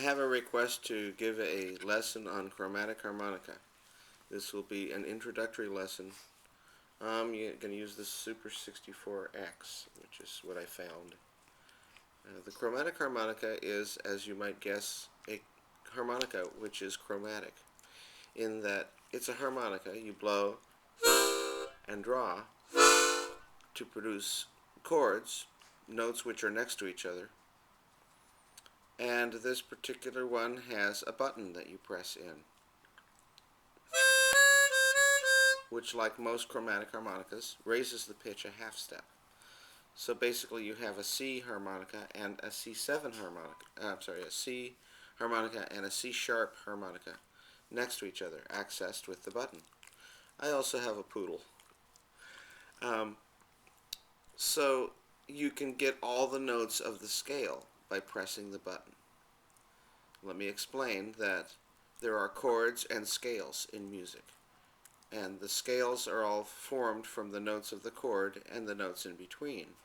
have a request to give a lesson on chromatic harmonica. This will be an introductory lesson. You're going to use the Super 64X, which is what I found. The chromatic harmonica is, as you might guess, a harmonica which is chromatic, in that it's a harmonica. You blow and draw to produce chords, notes which are next to each other. And this particular one has a button that you press in, which, like most chromatic harmonicas, raises the pitch a half step. So basically you have a C harmonica and a C7 harmonica, a C harmonica and a C sharp harmonica next to each other, accessed with the button. I also have a poodle. So you can get all the notes of the scale by pressing the button. Let me explain that there are chords and scales in music, and the scales are all formed from the notes of the chord and the notes in between.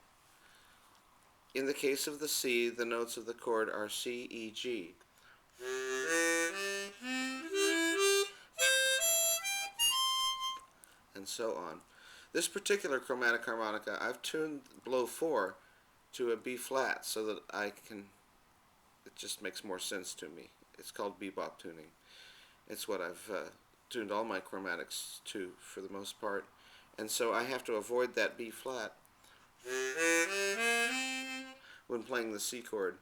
In the case of the C, the notes of the chord are C, E, G. And so on. This particular chromatic harmonica, I've tuned blow 4 to a B flat so that it just makes more sense to me. It's called bebop tuning. It's what I've tuned all my chromatics to for the most part. And so I have to avoid that B flat when playing the C chord.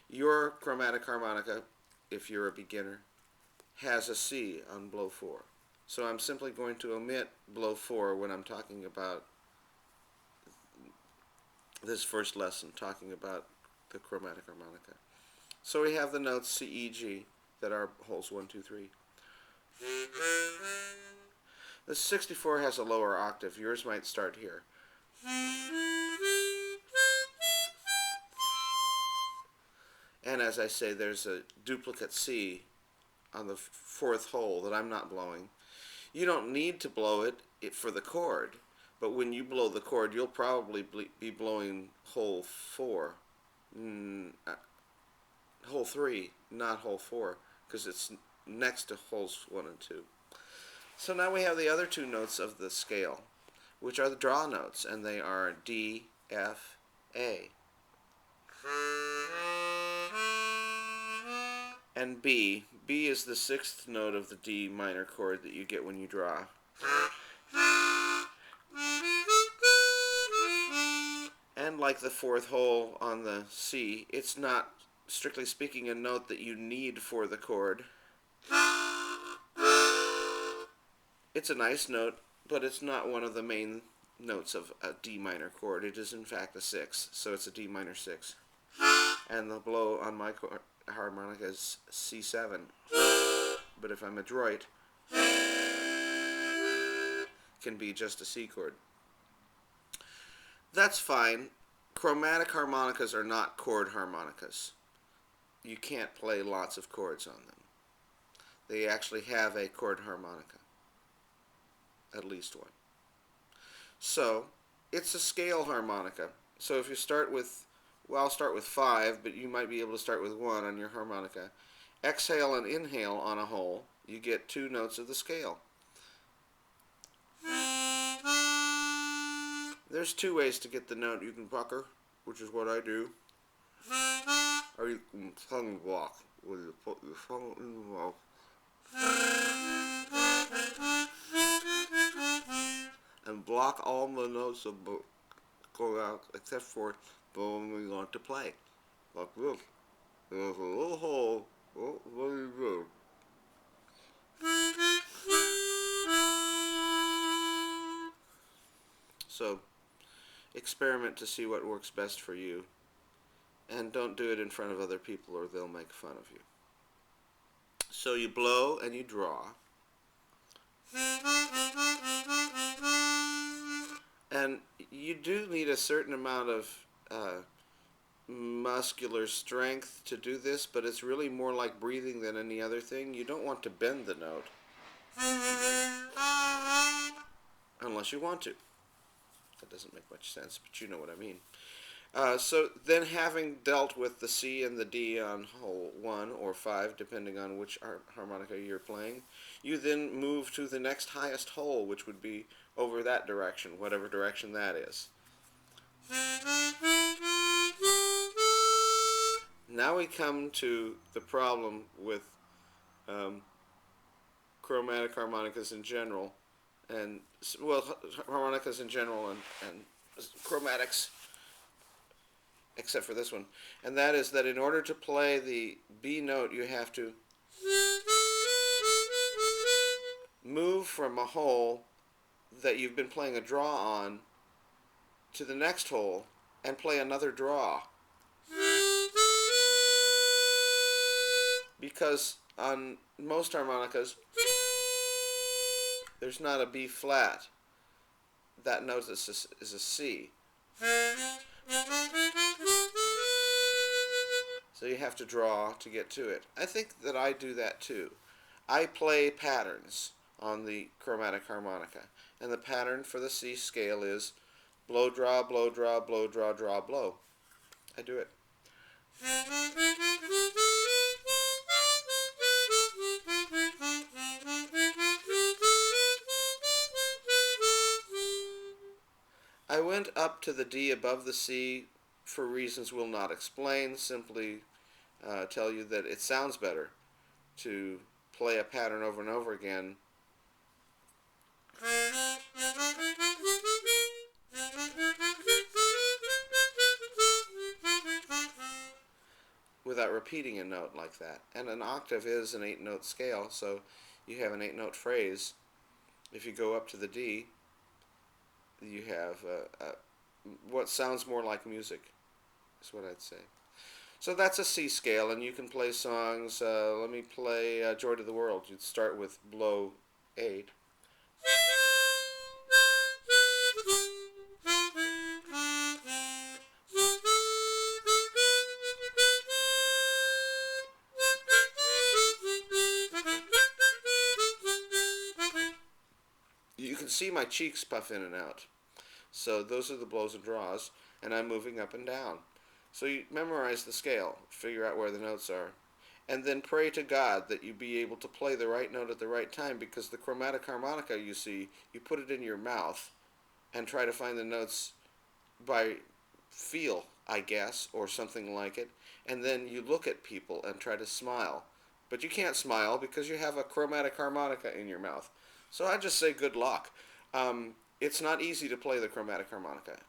Your chromatic harmonica, if you're a beginner, has a C on blow 4. So I'm simply going to omit blow 4 when I'm talking about this first lesson, talking about the chromatic harmonica. So we have the notes C, E, G that are holes 1, 2, 3. The 64 has a lower octave. Yours might start here. And as I say, there's a duplicate C on the fourth hole that I'm not blowing. You don't need to blow it for the chord, but when you blow the chord, you'll probably be blowing hole 4, hole 3, not hole 4, because it's next to holes 1 and 2. So now we have the other two notes of the scale, which are the draw notes, and they are D, F, A. And B. B is the sixth note of the D minor chord that you get when you draw. And like the fourth hole on the C, it's not, strictly speaking, a note that you need for the chord. It's a nice note, but it's not one of the main notes of a D minor chord. It is in fact a 6, so it's a D minor 6. And the blow on my harmonica is C7. But if I'm adroit, it can be just a C chord. That's fine. Chromatic harmonicas are not chord harmonicas. You can't play lots of chords on them. They actually have a chord harmonica. At least one. So, it's a scale harmonica. So if you start with, well, I'll start with 5, but you might be able to start with 1 on your harmonica. Exhale and inhale on a hole, you get 2 notes of the scale. There's 2 ways to get the note. You can pucker, which is what I do, or you can tongue block, where you put your tongue in the mouth and block all the notes that go out except for the one we want to play. Like this. There's a little hole. Oh, what do you do? So, experiment to see what works best for you. And don't do it in front of other people or they'll make fun of you. So you blow and you draw. And you do need a certain amount of muscular strength to do this, but it's really more like breathing than any other thing. You don't want to bend the note unless you want to. That doesn't make much sense, but you know what I mean. So then, having dealt with the C and the D on hole 1 or 5, depending on which harmonica you're playing, you then move to the next highest hole, which would be over that direction, whatever direction that is. Now we come to the problem with um, chromatic harmonicas in general, and well, harmonicas in general and chromatics, except for this one, and that is that in order to play the B note, you have to move from a hole that you've been playing a draw on to the next hole and play another draw. Because on most harmonicas, there's not a B flat. That note is a C. So you have to draw to get to it. I think that I do that too. I play patterns on the chromatic harmonica, and the pattern for the C scale is blow, draw, blow, draw, blow, draw, draw, blow. I do it. I went up to the D above the C for reasons we'll not explain, simply tell you that it sounds better to play a pattern over and over again without repeating a note like that. And an octave is an 8-note scale, so you have an 8-note phrase. If you go up to the D, you have what sounds more like music, is what I'd say. So that's a C scale, and you can play songs. Let me play Joy to the World. You'd start with blow 8. You can see my cheeks puff in and out. So those are the blows and draws, and I'm moving up and down. So you memorize the scale, figure out where the notes are, and then pray to God that you be able to play the right note at the right time, because the chromatic harmonica, you see, you put it in your mouth and try to find the notes by feel, I guess, or something like it, and then you look at people and try to smile. But you can't smile because you have a chromatic harmonica in your mouth. So I just say good luck. It's not easy to play the chromatic harmonica.